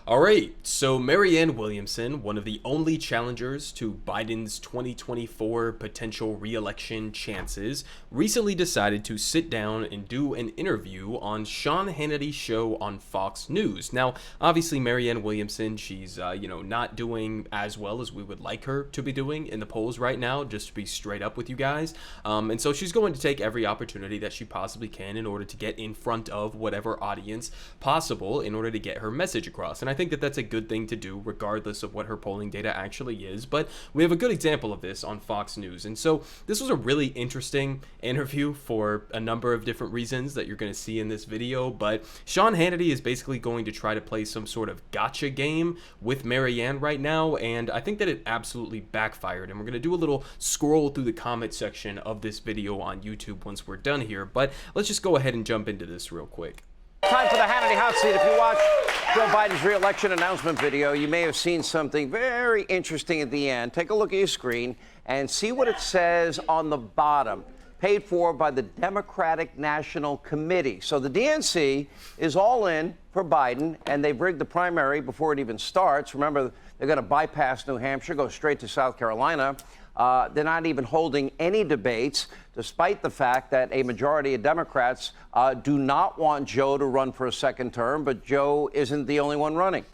All right, so Marianne Williamson, one of the only challengers to Biden's 2024 potential re-election chances, recently decided to sit down and do an interview on Sean Hannity's show on Fox News. Now, obviously, Marianne Williamson, she's not doing as well as we would like her to be doing in the polls right now, just to be straight up with you guys. And so she's going to take every opportunity that she possibly can in order to get in front of whatever audience possible in order to get her message across. And I think that that's a good thing to do regardless of what her polling data actually is, but we have a good example of this on Fox News. And so this was a really interesting interview for a number of different reasons that you're going to see in this video, but Sean Hannity is basically going to try to play some sort of gotcha game with Marianne right now, and I think that it absolutely backfired. And we're going to do a little scroll through the comment section of this video on YouTube once we're done here, but let's just go ahead and jump into this real quick. Time for the Hannity Hot Seat. If you watch Joe Biden's re-election announcement video, you may have seen something very interesting at the end. Take a look at your screen and see what it says on the bottom. Paid for by the Democratic National Committee. So the DNC is all in for Biden, and they've rigged the primary before it even starts. Remember, they're going to bypass New Hampshire, go straight to South Carolina. They're not even holding any debates, despite the fact that a majority of Democrats do not want Joe to run for a second term, but Joe isn't the only one running.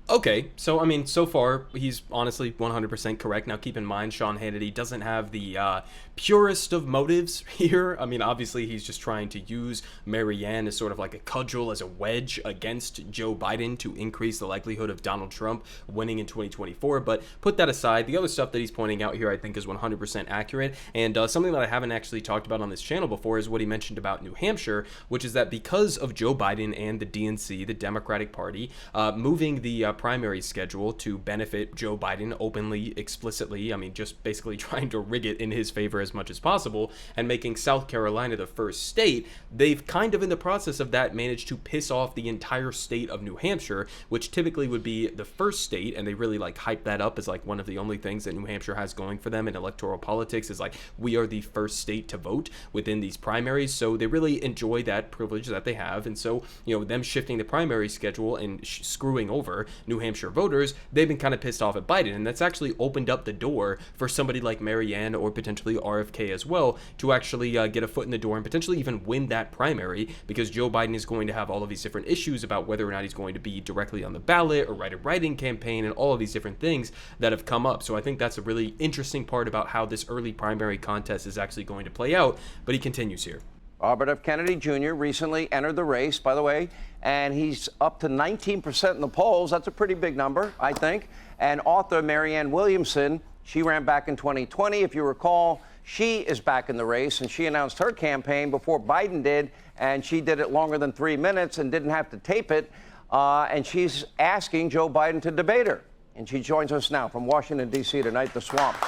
Okay, so I mean, so far he's honestly 100% correct. Now, keep in mind, Sean Hannity doesn't have the purest of motives here. I mean, obviously, he's just trying to use Marianne as sort of like a cudgel, as a wedge against Joe Biden to increase the likelihood of Donald Trump winning in 2024. But put that aside, the other stuff that he's pointing out here, I think, is 100% accurate. And something that I haven't actually talked about on this channel before is what he mentioned about New Hampshire, which is that because of Joe Biden and the DNC, the Democratic Party, moving the primary schedule to benefit Joe Biden openly, explicitly, I mean, just basically trying to rig it in his favor as much as possible, and making South Carolina the first state, they've kind of in the process of that managed to piss off the entire state of New Hampshire, which typically would be the first state, and they really like hype that up as like one of the only things that New Hampshire has going for them in electoral politics is like, we are the first state to vote within these primaries, so they really enjoy that privilege that they have. And so, them shifting the primary schedule and screwing over New Hampshire voters, they've been kind of pissed off at Biden, and that's actually opened up the door for somebody like Marianne or potentially RFK as well to actually get a foot in the door and potentially even win that primary, because Joe Biden is going to have all of these different issues about whether or not he's going to be directly on the ballot or write a write-in campaign and all of these different things that have come up. So I think that's a really interesting part about how this early primary contest is actually going to play out, but he continues here. Robert F. Kennedy Jr. recently entered the race, by the way, and he's up to 19% in the polls. That's a pretty big number, I think. And author Marianne Williamson, she ran back in 2020. If you recall, she is back in the race, and she announced her campaign before Biden did, and she did it longer than 3 minutes and didn't have to tape it. And she's asking Joe Biden to debate her. And she joins us now from Washington, D.C. tonight, the Swamp.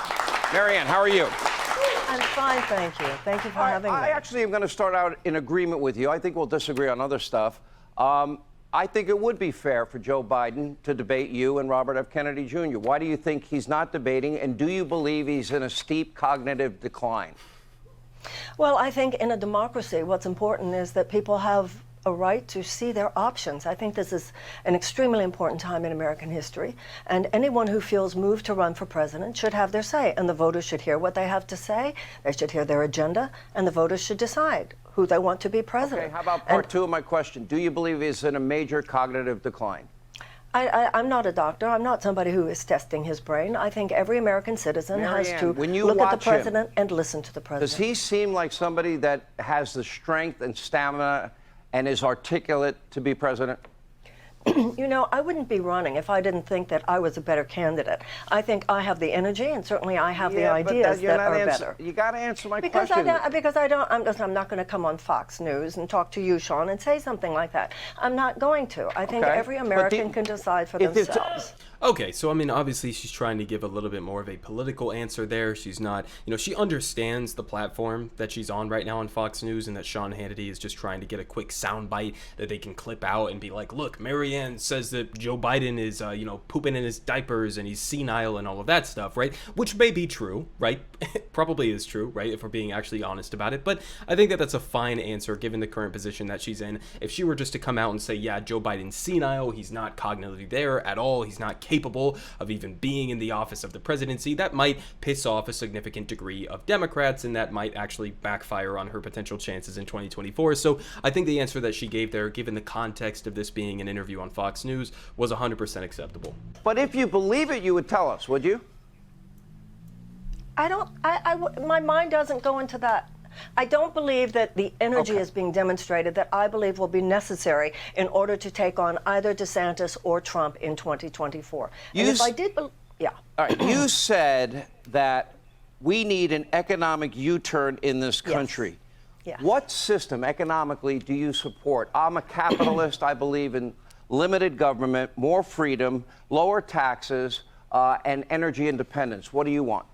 Marianne, how are you? I'm fine, thank you. Thank you for having me. I actually am going to start out in agreement with you. I think we'll disagree on other stuff. I think it would be fair for Joe Biden to debate you and Robert F. Kennedy Jr. Why do you think he's not debating, and do you believe he's in a steep cognitive decline? Well, I think in a democracy, what's important is that people have a right to see their options. I think this is an extremely important time in American history, and anyone who feels moved to run for president should have their say, and the voters should hear what they have to say, they should hear their agenda, and the voters should decide who they want to be president. Okay, how about part two of my question? Do you believe he's in a major cognitive decline? I'm not a doctor. I'm not somebody who is testing his brain. I think every American citizen has to look at the president and listen to the president. Does he seem like somebody that has the strength and stamina and is articulate to be president? I wouldn't be running if I didn't think that I was a better candidate. I think I have the energy, and certainly I have the ideas that are better. You got to answer my question. Because I'm not going to come on Fox News and talk to you, Sean, and say something like that. I'm not going to. I think every American can decide for themselves. Okay, so I mean, obviously she's trying to give a little bit more of a political answer there. She's not, she understands the platform that she's on right now on Fox News, and that Sean Hannity is just trying to get a quick soundbite that they can clip out and be like, look, Marianne says that Joe Biden is, pooping in his diapers and he's senile and all of that stuff, right? Which may be true, right? Probably is true, right? If we're being actually honest about it. But I think that that's a fine answer given the current position that she's in. If she were just to come out and say, yeah, Joe Biden's senile, he's not cognitively there at all, he's not capable of even being in the office of the presidency, that might piss off a significant degree of Democrats, and that might actually backfire on her potential chances in 2024. So I think the answer that she gave there, given the context of this being an interview on Fox News, was 100% acceptable. But if you believe it, you would tell us, would you? My mind doesn't go into that. I don't believe that the energy is being demonstrated that I believe will be necessary in order to take on either DeSantis or Trump in 2024. And if I did, yeah. All right, you said that we need an economic U-turn in this country. Yes. What system economically do you support? I'm a capitalist. I believe in limited government, more freedom, lower taxes, and energy independence. What do you want?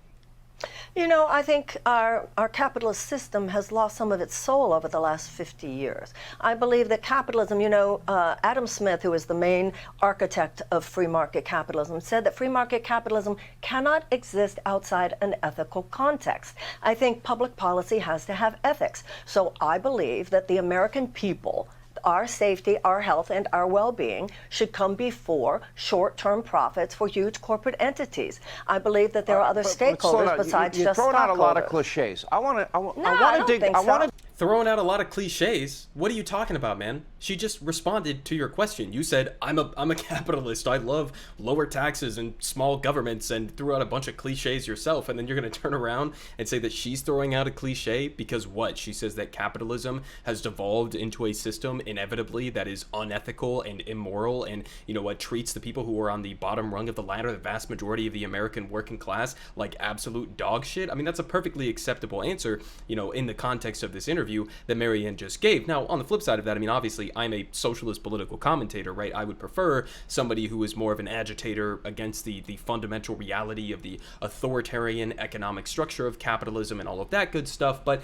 I think our capitalist system has lost some of its soul over the last 50 years. I believe that capitalism, Adam Smith, who is the main architect of free market capitalism, said that free market capitalism cannot exist outside an ethical context. I think public policy has to have ethics. So I believe that the American people, our safety, our health, and our well-being should come before short-term profits for huge corporate entities. I believe that there are other stakeholders besides just stockholders. You're throwing out a lot of cliches. I want to dig. I want to. Throwing out a lot of cliches? What are you talking about, man? She just responded to your question. You said, I'm a capitalist. I love lower taxes and small governments, and threw out a bunch of cliches yourself. And then you're going to turn around and say that she's throwing out a cliche because what? She says that capitalism has devolved into a system inevitably that is unethical and immoral, and what treats the people who are on the bottom rung of the ladder, the vast majority of the American working class, like absolute dog shit. I mean, that's a perfectly acceptable answer, in the context of this interview that Marianne just gave. Now, on the flip side of that, I mean, obviously, I'm a socialist political commentator, right? I would prefer somebody who is more of an agitator against the fundamental reality of the authoritarian economic structure of capitalism and all of that good stuff. But,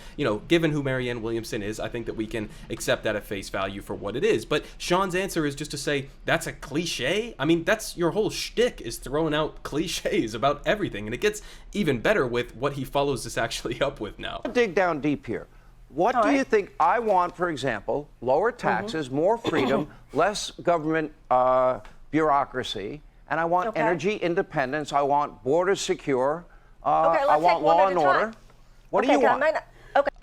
given who Marianne Williamson is, I think that we can accept that at face value for what it is. But Sean's answer is just to say, that's a cliche? I mean, that's your whole shtick, is throwing out cliches about everything. And it gets even better with what he follows this actually up with now. Dig down deep here. What do you think? I want, for example, lower taxes, more freedom, less government bureaucracy, and I want energy independence. I want borders secure. I want law and order. What do you want?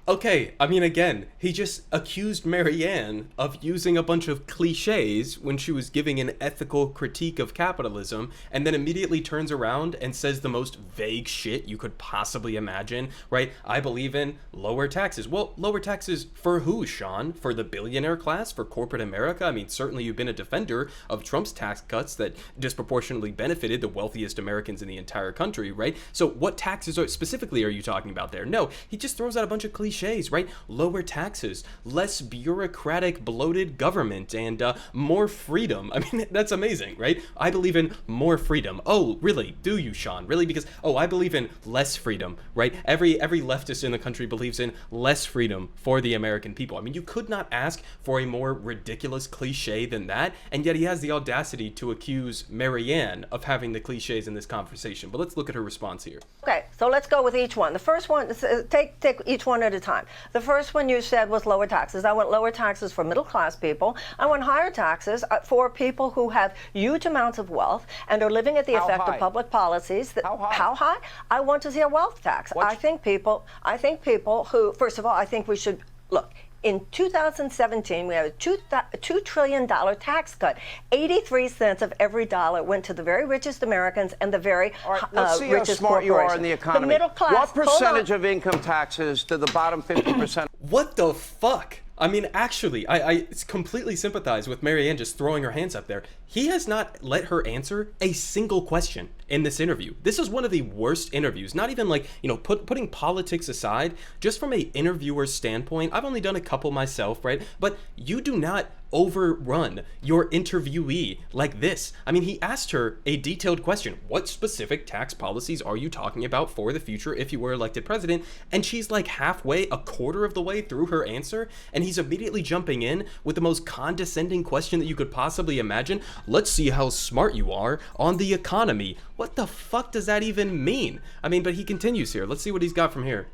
Okay, I mean, again, he just accused Marianne of using a bunch of cliches when she was giving an ethical critique of capitalism, and then immediately turns around and says the most vague shit you could possibly imagine, right? I believe in lower taxes. Well, lower taxes for who, Sean? For the billionaire class? For corporate America? I mean, certainly you've been a defender of Trump's tax cuts that disproportionately benefited the wealthiest Americans in the entire country, right? So what taxes specifically are you talking about there? No, he just throws out a bunch of cliches, right? Lower taxes, less bureaucratic, bloated government, and more freedom. I mean, that's amazing, right? I believe in more freedom. Oh, really? Do you, Sean? Really? Because, I believe in less freedom, right? Every leftist in the country believes in less freedom for the American people. I mean, you could not ask for a more ridiculous cliche than that, and yet he has the audacity to accuse Marianne of having the cliches in this conversation. But let's look at her response here. Okay, so let's go with each one. The first one, take each one at a time. The first one you said was lower taxes. I want lower taxes for middle class people. I want higher taxes for people who have huge amounts of wealth and are living at the effect of public policies. How high? I want to see a wealth tax. I think people who, first of all, I think we should look. In 2017, we had a $2 trillion tax cut. 83 cents of every dollar went to the very richest Americans and the very let's see richest how smart you are in the economy. The middle class. What percentage of income taxes to the bottom 50%? What the fuck? I mean, actually, I completely sympathize with Marianne just throwing her hands up there. He has not let her answer a single question in this interview. This is one of the worst interviews. Not even like, putting politics aside, just from a interviewer's standpoint. I've only done a couple myself, right? But you do not overrun your interviewee like this. I mean, he asked her a detailed question. What specific tax policies are you talking about for the future if you were elected president? And she's like halfway, a quarter of the way through her answer, and he's immediately jumping in with the most condescending question that you could possibly imagine. Let's see how smart you are on the economy. What the fuck does that even mean? I mean, but he continues here. Let's see what he's got from here.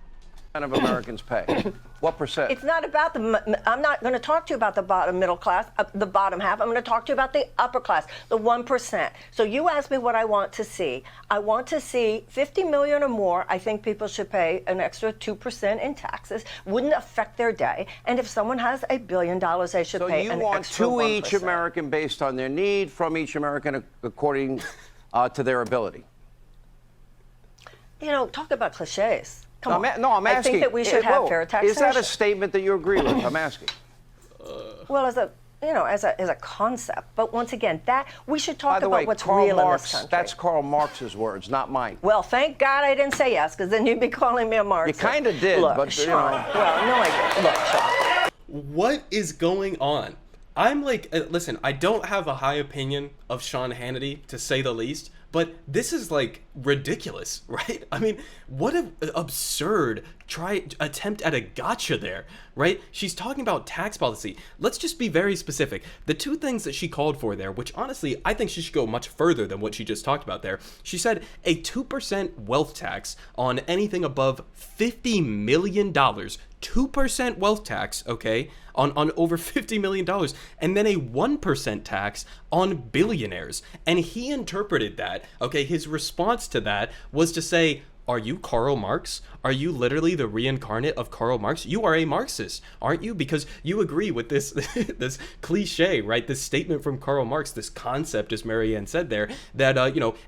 Of Americans pay. What percent? It's not about I'm not going to talk to you about the bottom middle class, the bottom half. I'm going to talk to you about the upper class, the 1%. So you asked me what I want to see. I want to see 50 million or more. I think people should pay an extra 2% in taxes. Wouldn't affect their day. And if someone has $1 billion, they should pay an extra 1%. So you want to each American based on their need, from each American according to their ability. You know, talk about cliches. Come on. I'm asking. I think that we should have fair taxation. Is that a statement that you agree with? I'm asking. Well, as a concept, but once again, that we should talk about what's real in this country. That's Karl Marx's words, not mine. Well, thank God I didn't say yes, because then you'd be calling me a Marxist. You kind of did, look, but Sean, you know. Well, no, I didn't. Look, Sean. What is going on? I'm like, listen, I don't have a high opinion of Sean Hannity, to say the least, but this is like ridiculous, right? I mean, what an absurd attempt at a gotcha there, right? She's talking about tax policy. Let's just be very specific. The two things that she called for there, which honestly, I think she should go much further than what she just talked about there. She said a 2% wealth tax on anything above $50 million. 2% wealth tax, okay, on over $50 million, and then a 1% tax on billionaires. And he interpreted that, okay, his response to that was to say, are you Karl Marx? Are you literally the reincarnate of Karl Marx? You are a Marxist, aren't you? Because you agree with this this cliche, right? This statement from Karl Marx, this concept, as Marianne said there, that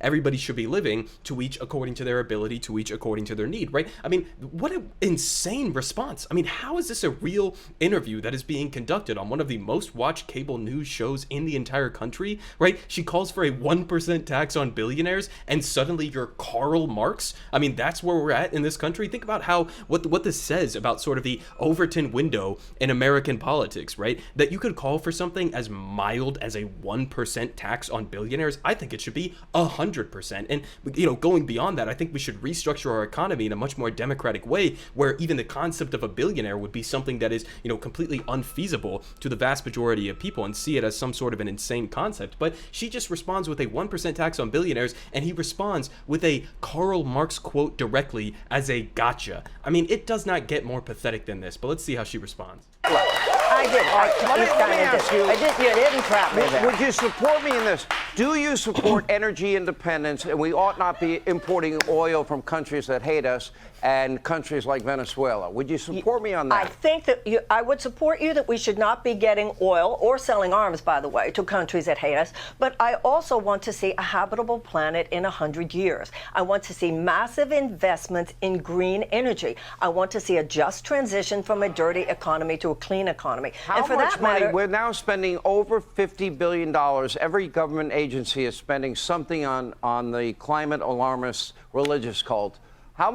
everybody should be living to each according to their ability, to each according to their need, right? I mean, what an insane response. I mean, how is this a real interview that is being conducted on one of the most watched cable news shows in the entire country, right? She calls for a 1% tax on billionaires, and suddenly you're Karl Marx? I mean, that's where we're at in this country. Think about what this says about sort of the Overton window in American politics, right? That you could call for something as mild as a 1% tax on billionaires. I think it should be 100%. And, going beyond that, I think we should restructure our economy in a much more democratic way, where even the concept of a billionaire would be something that is, completely unfeasible to the vast majority of people, and see it as some sort of an insane concept. But she just responds with a 1% tax on billionaires, and he responds with a Karl Marx quote directly as a gotcha. I mean, it does not get more pathetic than this, but let's see how she responds. I did. Let me ask you. You didn't trap me there. Would you support me in this? Do you support energy independence, and we ought not be importing oil from countries that hate us and countries like Venezuela? Would you support me on that? I think that I would support you that we should not be getting oil or selling arms, by the way, to countries that hate us. But I also want to see a habitable planet in 100 years. I want to see massive investments in green energy. I want to see a just transition from a dirty economy to a clean economy. How and for much that money? matter, We're now spending over $50 billion. Every government agency is spending something on the climate alarmist religious cult. How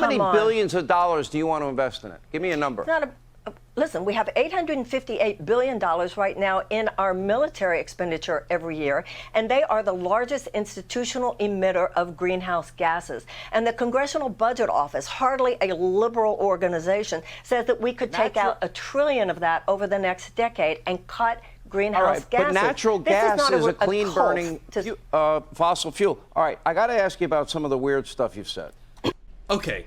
many billions of dollars do you want to invest in it? Give me a number. Listen, we have $858 billion right now in our military expenditure every year, and they are the largest institutional emitter of greenhouse gases. And the Congressional Budget Office, hardly a liberal organization, says that we could take out $1 trillion of that over the next decade and cut greenhouse gases. But natural gas is a clean-burning fossil fuel. All right, I got to ask you about some of the weird stuff you've said. Okay,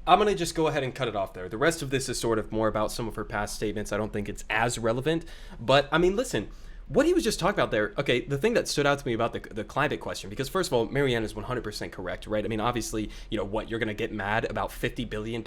I'm going to just go ahead and cut it off there. The rest of this is sort of more about some of her past statements. I don't think it's as relevant. But, I mean, listen, what he was just talking about there, okay, the thing that stood out to me about the climate question, because first of all, Marianne is 100% correct, right? I mean, obviously, you're going to get mad about $50 billion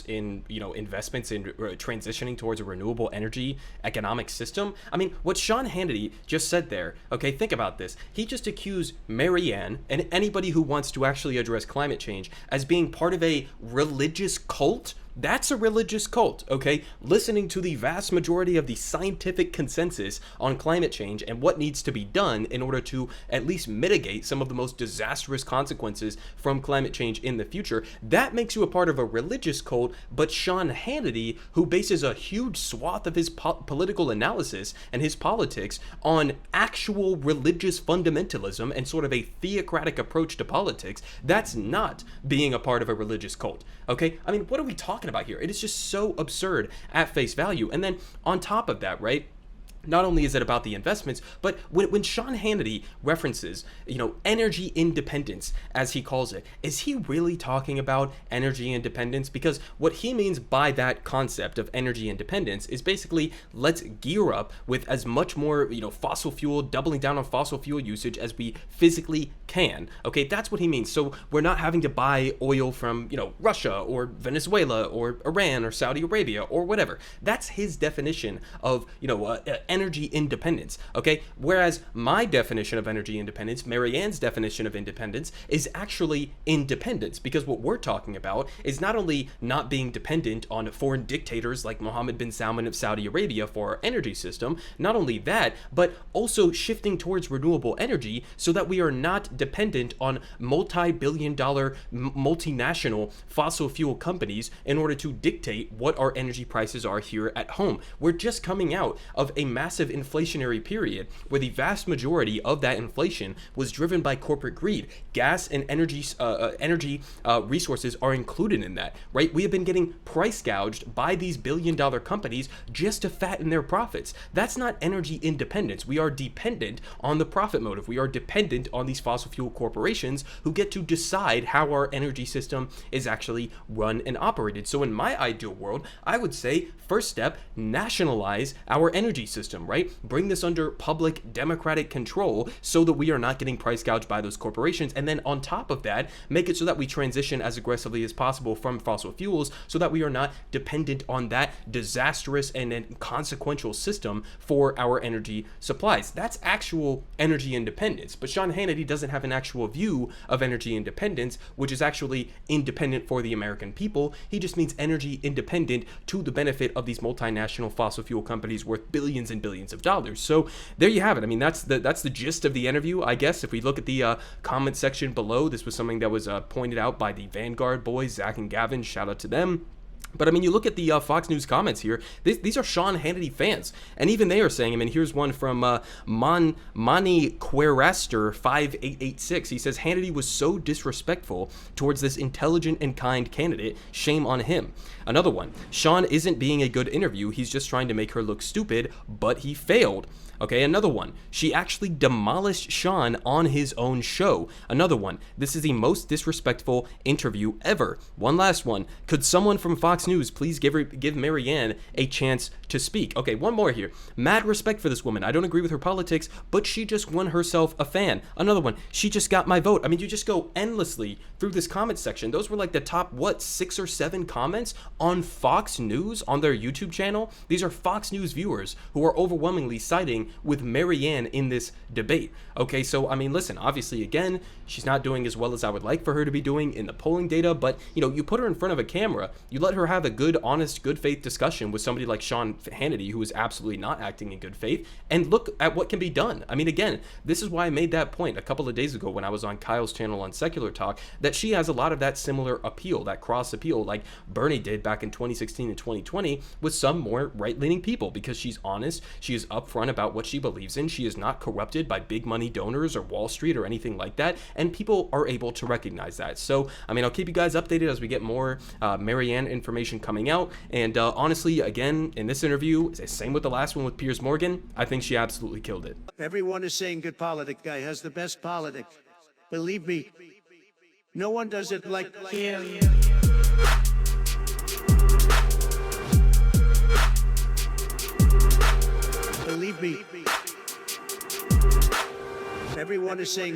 in, investments in transitioning towards a renewable energy economic system. I mean, what Sean Hannity just said there, okay, think about this. He just accused Marianne and anybody who wants to actually address climate change as being part of a religious cult That's a religious cult, okay? Listening to the vast majority of the scientific consensus on climate change and what needs to be done in order to at least mitigate some of the most disastrous consequences from climate change in the future, that makes you a part of a religious cult. But Sean Hannity, who bases a huge swath of his political analysis and his politics on actual religious fundamentalism and sort of a theocratic approach to politics, that's not being a part of a religious cult, okay? I mean, what are we talking about here? It is just so absurd at face value. And then on top of that, right, not only is it about the investments, but when Sean Hannity references, energy independence, as he calls it, is he really talking about energy independence? Because what he means by that concept of energy independence is basically, let's gear up with as much more, fossil fuel, doubling down on fossil fuel usage as we physically can. Okay, that's what he means. So we're not having to buy oil from, Russia or Venezuela or Iran or Saudi Arabia or whatever. That's his definition of, energy independence, okay? Whereas my definition of energy independence, Marianne's definition of independence, is actually independence, because what we're talking about is not only not being dependent on foreign dictators like Mohammed bin Salman of Saudi Arabia for our energy system, not only that, but also shifting towards renewable energy so that we are not dependent on multi-billion-dollar multinational fossil fuel companies in order to dictate what our energy prices are here at home. We're just coming out of a massive inflationary period where the vast majority of that inflation was driven by corporate greed. Gas and energy resources are included in that, right? We have been getting price gouged by these billion-dollar companies just to fatten their profits. That's not energy independence. We are dependent on the profit motive. We are dependent on these fossil fuel corporations who get to decide how our energy system is actually run and operated. So in my ideal world, I would say, first step, nationalize our energy system, right? Bring this under public democratic control so that we are not getting price gouged by those corporations. And then on top of that, make it so that we transition as aggressively as possible from fossil fuels so that we are not dependent on that disastrous and inconsequential system for our energy supplies. That's actual energy independence. But Sean Hannity doesn't have an actual view of energy independence, which is actually independent for the American people. He just means energy independent to the benefit of these multinational fossil fuel companies worth billions and billions of dollars. So there you have it. I mean, that's the gist of the interview, I guess. If we look at the comment section below, this was something that was pointed out by the Vanguard boys, Zach and Gavin. Shout out to them. But I mean, you look at the Fox News comments here, these are Sean Hannity fans. And even they are saying, I mean, here's one from Mani Queraster 5886. He says, Hannity was so disrespectful towards this intelligent and kind candidate. Shame on him. Another one, Sean isn't being a good interview. He's just trying to make her look stupid, but he failed. Okay, another one. She actually demolished Sean on his own show. Another one. This is the most disrespectful interview ever. One last one. Could someone from Fox News please give Marianne a chance to speak? Okay, one more here. Mad respect for this woman. I don't agree with her politics, but she just won herself a fan. Another one. She just got my vote. I mean, you just go endlessly through this comment section. Those were like the top, 6 or 7 comments on Fox News on their YouTube channel. These are Fox News viewers who are overwhelmingly siding with Marianne in this debate. Okay, so I mean, listen, obviously, again, she's not doing as well as I would like for her to be doing in the polling data, but you put her in front of a camera, you let her have a good, honest, good faith discussion with somebody like Sean Hannity, who is absolutely not acting in good faith, and look at what can be done. I mean, again, this is why I made that point a couple of days ago when I was on Kyle's channel on Secular Talk, that she has a lot of that similar appeal, that cross appeal, like Bernie did back in 2016 and 2020 with some more right-leaning people, because she's honest, she is upfront about what she believes in, she is not corrupted by big money donors or Wall Street or anything like that, and people are able to recognize that. So, I mean, I'll keep you guys updated as we get more Marianne information coming out, and honestly, again, in this interview, same with the last one with Piers Morgan, I think she absolutely killed it. Everyone is saying good Politic guy has the best Politic. Believe me, no one does it like him. Believe me, everyone is saying